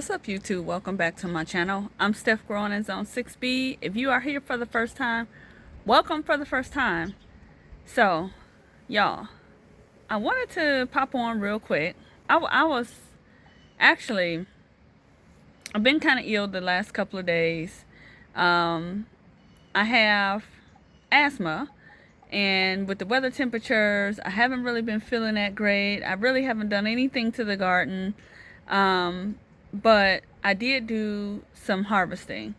What's up, YouTube? Welcome back to my channel. I'm Steph growing in Zone 6B. If you are here for the first time, welcome for the first time. So, y'all, I wanted to pop on real quick. I was actually, I've been kind of ill the last couple of days. I have asthma, and with the weather temperatures, I haven't really been feeling that great. I really haven't done anything to the garden. But I did do some harvesting.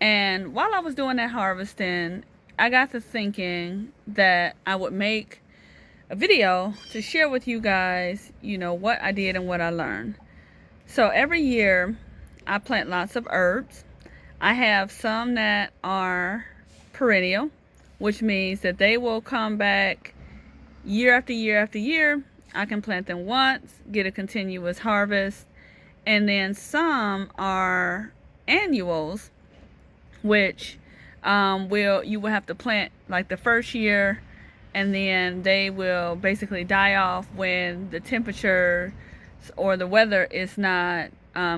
And while I was doing that harvesting, I got to thinking that I would make a video to share with you guys, what I did and what I learned. So every year I plant lots of herbs. I have some that are perennial, which means that they will come back year after year after year. I can plant them once, get a continuous harvest. And then some are annuals, which you will have to plant like the first year, and then they will basically die off when the temperature or the weather is not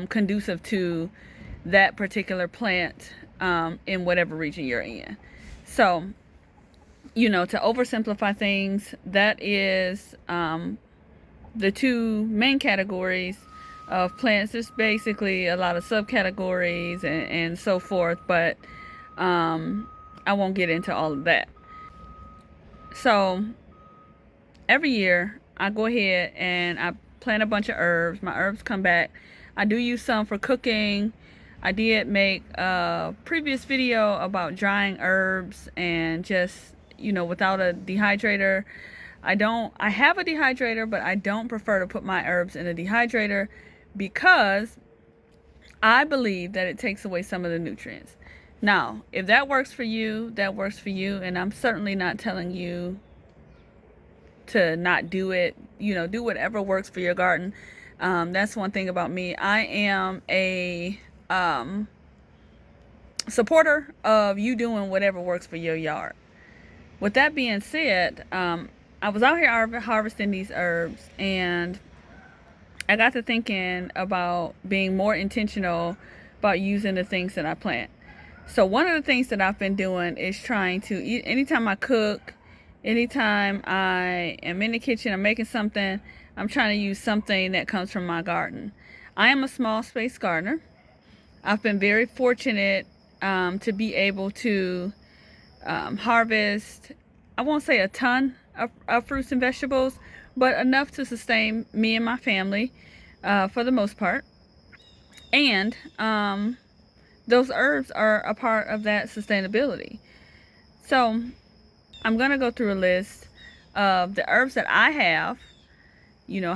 conducive to that particular plant in whatever region you're in. So, to oversimplify things, that is the two main categories of plants. There's basically a lot of subcategories and so forth, but I won't get into all of that. So every year I go ahead and I plant a bunch of herbs. My herbs come back. I do use some for cooking. I did make a previous video about drying herbs and just, without a dehydrator. I have a dehydrator, but I don't prefer to put my herbs in a dehydrator because I believe that it takes away some of the nutrients. Now, if that works for you, that works for you, and I'm certainly not telling you to not do it. Do whatever works for your garden. That's one thing about me. I am a supporter of you doing whatever works for your yard. With that being said, I was out here harvesting these herbs, and I got to thinking about being more intentional about using the things that I plant. So one of the things that I've been doing is trying to eat. Anytime I cook, anytime I am in the kitchen, I'm making something, I'm trying to use something that comes from my garden. I am a small space gardener. I've been very fortunate to be able to harvest, I won't say a ton of fruits and vegetables, but enough to sustain me and my family for the most part. And those herbs are a part of that sustainability. So I'm going to go through a list of the herbs that I have,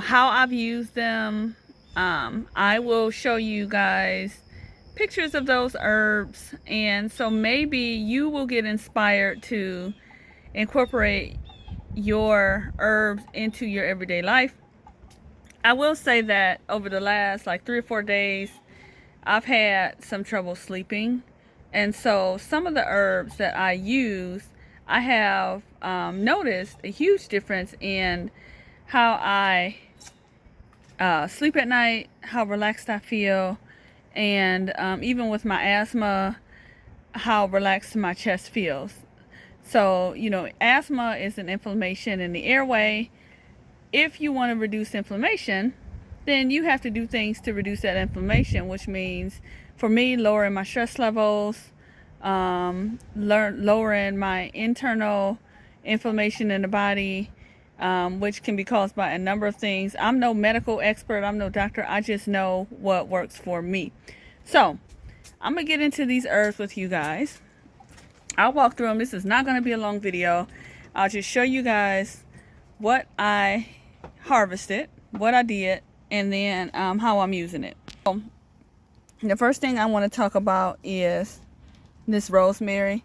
how I've used them. I will show you guys pictures of those herbs, and so maybe you will get inspired to incorporate your herbs into your everyday life. I will say that over the last 3 or 4 days, I've had some trouble sleeping, and so some of the herbs that I use, I have noticed a huge difference in how I sleep at night, how relaxed I feel, and even with my asthma, how relaxed my chest feels. So, asthma is an inflammation in the airway. If you want to reduce inflammation, then you have to do things to reduce that inflammation, which means, for me, lowering my stress levels, lowering my internal inflammation in the body, which can be caused by a number of things. I'm no medical expert. I'm no doctor. I just know what works for me. So, I'm going to get into these herbs with you guys. I'll walk through them. This is not going to be a long video. I'll just show you guys what I harvested, what I did, and then how I'm using it. So, the first thing I want to talk about is this rosemary.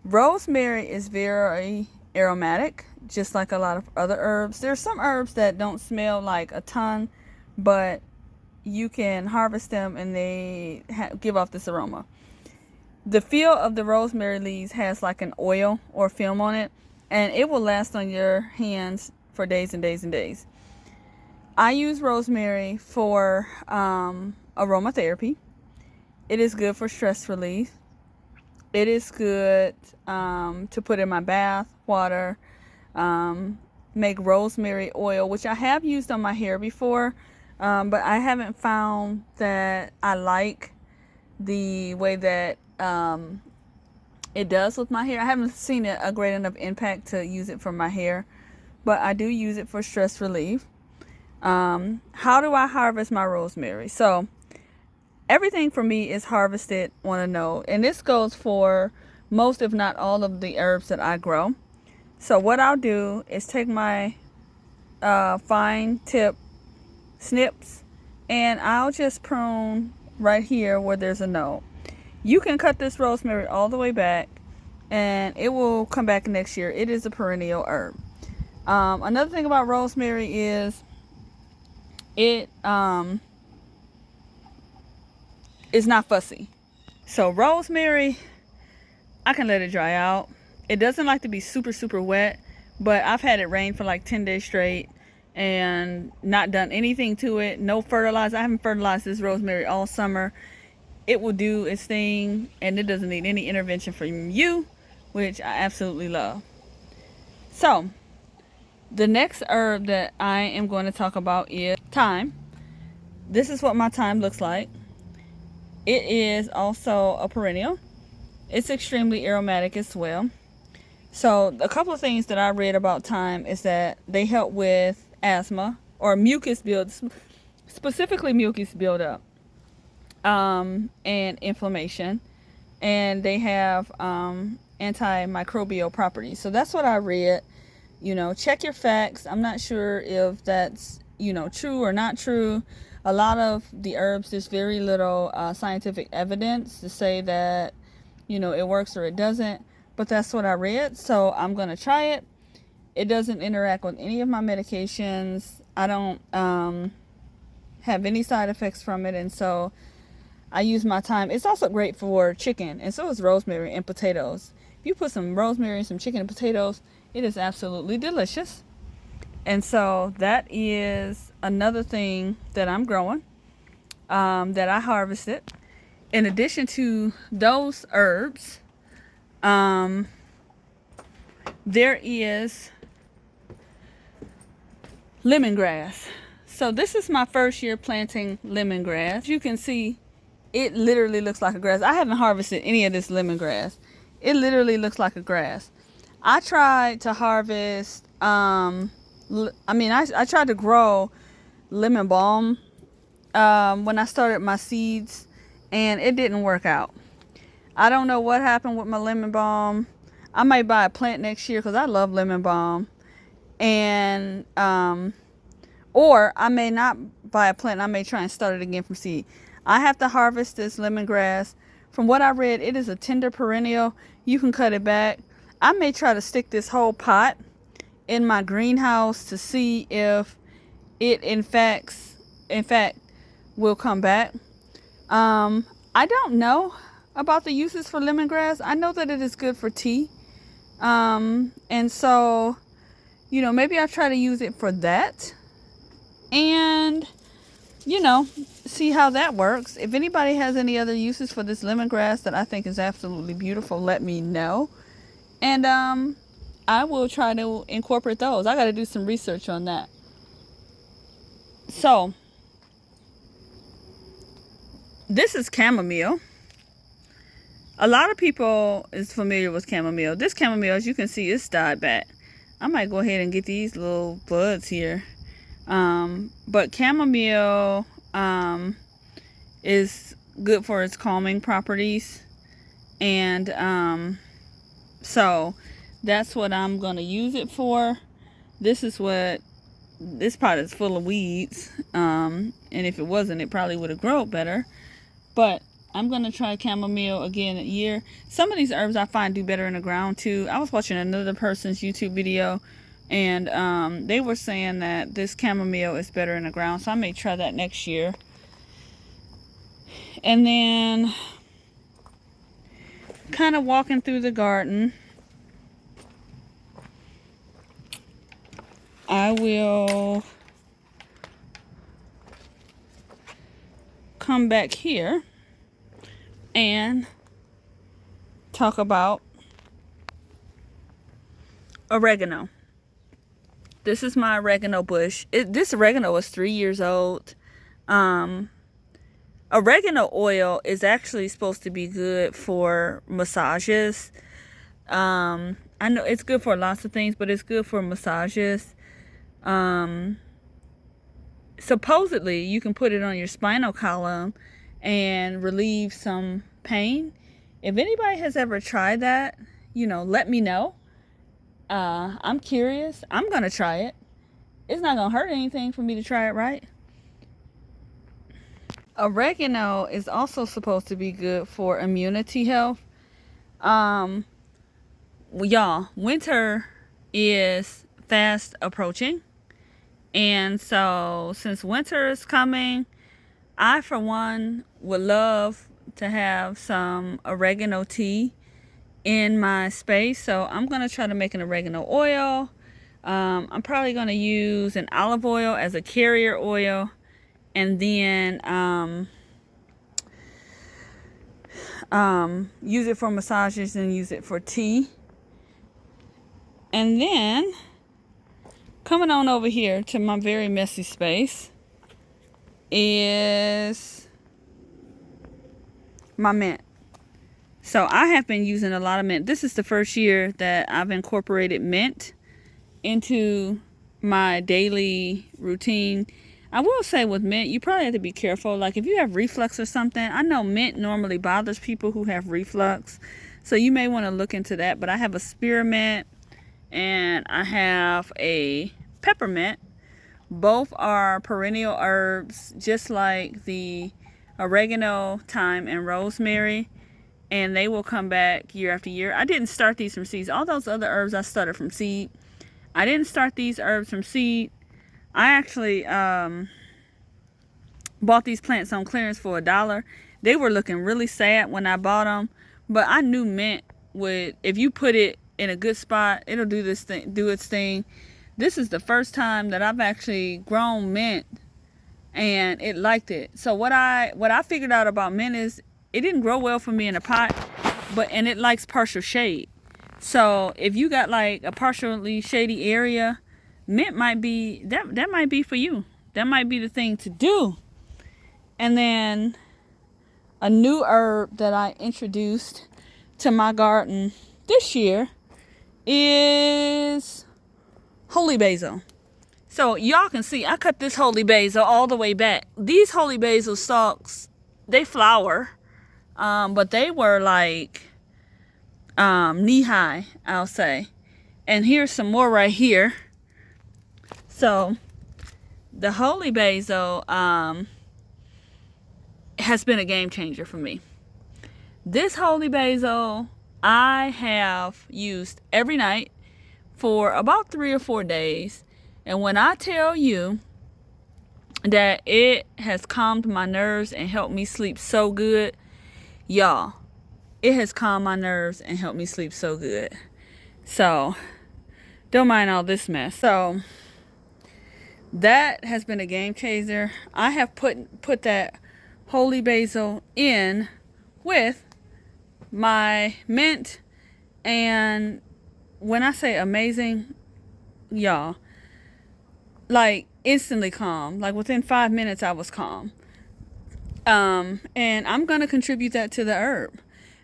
Rosemary is very aromatic, just like a lot of other herbs. There's some herbs that don't smell like a ton, but you can harvest them and they give off this aroma. The feel of the rosemary leaves has like an oil or film on it, and it will last on your hands for days and days and days. I use rosemary for aromatherapy. It is good for stress relief. It is good to put in my bath water. Make rosemary oil, which I have used on my hair before, but I haven't found that I like the way that it does with my hair. I haven't seen a great enough impact to use it for my hair, but I do use it for stress relief. How do I harvest my rosemary? So everything for me is harvested on a node, and this goes for most, if not all, of the herbs that I grow. So what I'll do is take my fine tip snips, and I'll just prune right here where there's a node. You can cut this rosemary all the way back, and it will come back next year. It is a perennial herb. Another thing about rosemary is it is not fussy. So rosemary, I can let it dry out. It doesn't like to be super, super wet, but I've had it rain for like 10 days straight and not done anything to it. No fertilizer. I haven't fertilized this rosemary all summer. It will do its thing, and it doesn't need any intervention from you, which I absolutely love. So the next herb that I am going to talk about is thyme. This is what my thyme looks like. It is also a perennial. It's extremely aromatic as well. So a couple of things that I read about thyme is that they help with asthma or mucus build, specifically mucus buildup, and inflammation, and they have antimicrobial properties. So that's what I read. Check your facts. I'm not sure if that's true or not true. A lot of the herbs, there's very little scientific evidence to say that it works or it doesn't, but that's what I read, so I'm gonna try it. It doesn't interact with any of my medications. I don't have any side effects from it, and so I use my thyme. It's also great for chicken, and so is rosemary and potatoes. If you put some rosemary and some chicken and potatoes, it is absolutely delicious. And so that is another thing that I'm growing, that I harvested. In addition to those herbs, there is lemongrass. So this is my first year planting lemongrass. As you can see, it literally looks like a grass. I haven't harvested any of this lemongrass. It literally looks like a grass. I tried to harvest, I tried to grow lemon balm when I started my seeds, and it didn't work out. I don't know what happened with my lemon balm. I might buy a plant next year because I love lemon balm. And or I may not buy a plant. I may try and start it again from seed. I have to harvest this lemongrass. From what I read, it is a tender perennial. You can cut it back. I may try to stick this whole pot in my greenhouse to see if it in fact will come back. I don't know about the uses for lemongrass. I know that it is good for tea. And so, maybe I'll try to use it for that. And, see how that works. If anybody has any other uses for this lemongrass that I think is absolutely beautiful, let me know. And I will try to incorporate those. I got to do some research on that. So, this is chamomile. A lot of people is familiar with chamomile. This chamomile, as you can see, it's died back. I might go ahead and get these little buds here. But chamomile is good for its calming properties. And so that's what I'm going to use it for. This pot is full of weeds. And if it wasn't, it probably would have grown better. But I'm going to try chamomile again a year. Some of these herbs I find do better in the ground too. I was watching another person's YouTube video, and they were saying that this chamomile is better in the ground. So I may try that next year. And then kind of walking through the garden, I will come back here and talk about oregano. This is my oregano bush. This oregano is 3 years old. Oregano oil is actually supposed to be good for massages. I know it's good for lots of things, but it's good for massages. Supposedly, you can put it on your spinal column and relieve some pain. If anybody has ever tried that, let me know. I'm curious. I'm going to try it. It's not going to hurt anything for me to try it, right? Oregano is also supposed to be good for immunity health. Y'all, winter is fast approaching. And so since winter is coming, I, for one, would love to have some oregano tea in my space. So I'm going to try to make an oregano oil. I'm probably going to use an olive oil as a carrier oil. And then use it for massages and use it for tea. And then coming on over here to my very messy space is my mint. So I have been using a lot of mint. This is the first year that I've incorporated mint into my daily routine. I will say with mint, you probably have to be careful. Like if you have reflux or something, I know mint normally bothers people who have reflux. So you may want to look into that. But I have a spearmint and I have a peppermint. Both are perennial herbs, just like the oregano, thyme, and rosemary. And they will come back year after year. I didn't start these from seeds. All those other herbs I started from seed. I didn't start these herbs from seed. I actually bought these plants on clearance for $1. They were looking really sad when I bought them, but I knew mint would, if you put it in a good spot, it'll do its thing. This is the first time that I've actually grown mint and it liked it. So what I figured out about mint is it didn't grow well for me in a pot, and it likes partial shade. So if you got like a partially shady area, mint might be, that might be for you. That might be the thing to do. And then a new herb that I introduced to my garden this year is holy basil. So y'all can see I cut this holy basil all the way back. These holy basil stalks, they flower, but they were like knee high, I'll say. And here's some more right here. So the holy basil has been a game changer for me. This holy basil I have used every night for about 3 or 4 days. And when I tell you that it has calmed my nerves and helped me sleep so good, y'all, it has calmed my nerves and helped me sleep so good. So don't mind all this mess. So that has been a game changer. I have put that holy basil in with my mint, and when I say amazing, y'all, like instantly calm. Like within 5 minutes I was calm. And I'm gonna contribute that to the herb.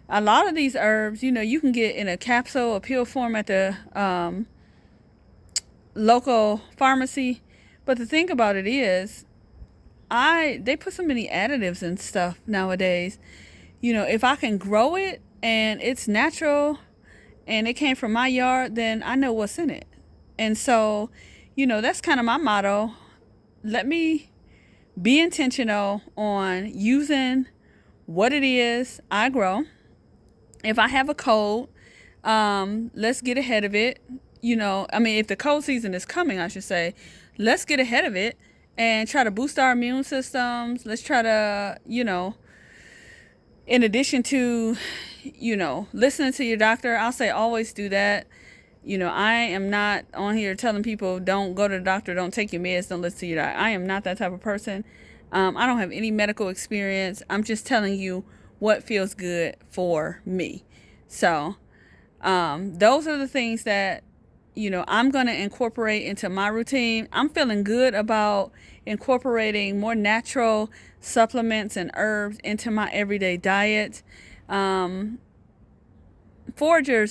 A lot of these herbs, you can get in a capsule, a pill form at the local pharmacy. But the thing about it is, they put so many additives and stuff nowadays. If I can grow it and it's natural and it came from my yard, then I know what's in it. And so, that's kind of my motto. Let me be intentional on using what it is I grow. If I have a cold, let's get ahead of it. If the cold season is coming, I should say, let's get ahead of it and try to boost our immune systems. Let's try to, in addition to, listening to your doctor, I'll say always do that. I am not on here telling people don't go to the doctor, don't take your meds, don't listen to your doctor. I am not that type of person. I don't have any medical experience. I'm just telling you what feels good for me. So those are the things that, I'm going to incorporate into my routine. I'm feeling good about incorporating more natural supplements and herbs into my everyday diet. Foragers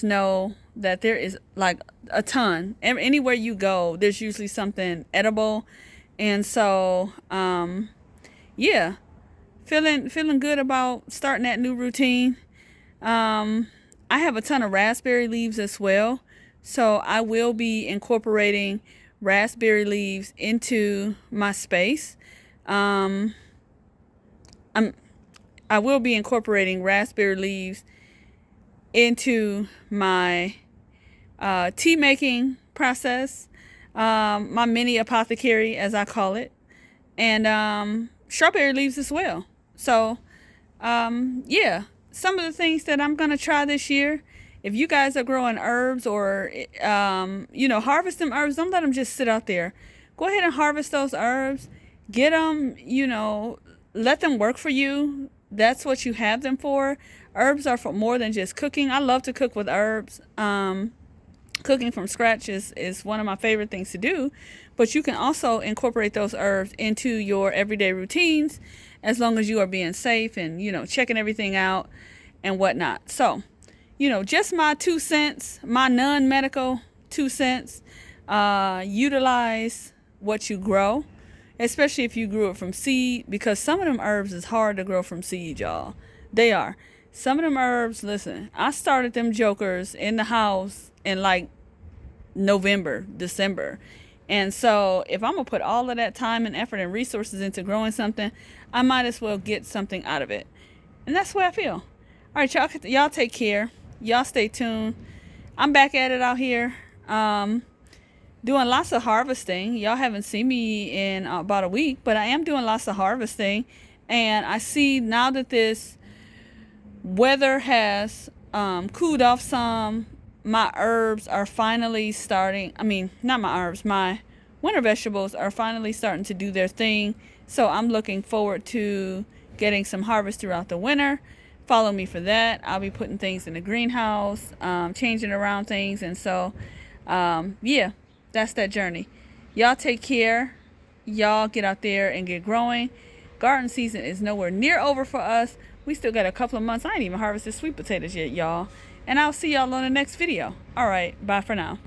know that there is like a ton. Anywhere you go, there's usually something edible. And so, yeah, feeling good about starting that new routine. I have a ton of raspberry leaves as well. So I will be incorporating raspberry leaves into my space. Um, I will be incorporating raspberry leaves into my tea making process, my mini apothecary, as I call it, and strawberry leaves as well. So, yeah, some of the things that I'm going to try this year. If you guys are growing herbs or, harvest them herbs, don't let them just sit out there. Go ahead and harvest those herbs. Get them, let them work for you. That's what you have them for. Herbs are for more than just cooking. I love to cook with herbs. Cooking from scratch is one of my favorite things to do. But you can also incorporate those herbs into your everyday routines as long as you are being safe and, checking everything out and whatnot. So, just my 2 cents, my non-medical 2 cents. Utilize what you grow, especially if you grew it from seed, because some of them herbs is hard to grow from seed, y'all. They are. Some of them herbs, listen, I started them jokers in the house in like November, December. And so if I'm going to put all of that time and effort and resources into growing something, I might as well get something out of it. And that's the way I feel. All right, y'all take care. Y'all stay tuned. I'm back at it out here. Doing lots of harvesting. Y'all haven't seen me in about a week, but I am doing lots of harvesting. And I see now that this weather has cooled off some, my herbs are finally starting. I mean, not my herbs, my winter vegetables are finally starting to do their thing. So I'm looking forward to getting some harvest throughout the winter. Follow me for that. I'll be putting things in the greenhouse, changing around things. And so, yeah, that's that journey. Y'all take care. Y'all get out there and get growing. Garden season is nowhere near over for us. We still got a couple of months. I ain't even harvested sweet potatoes yet, y'all. And I'll see y'all on the next video. All right, bye for now.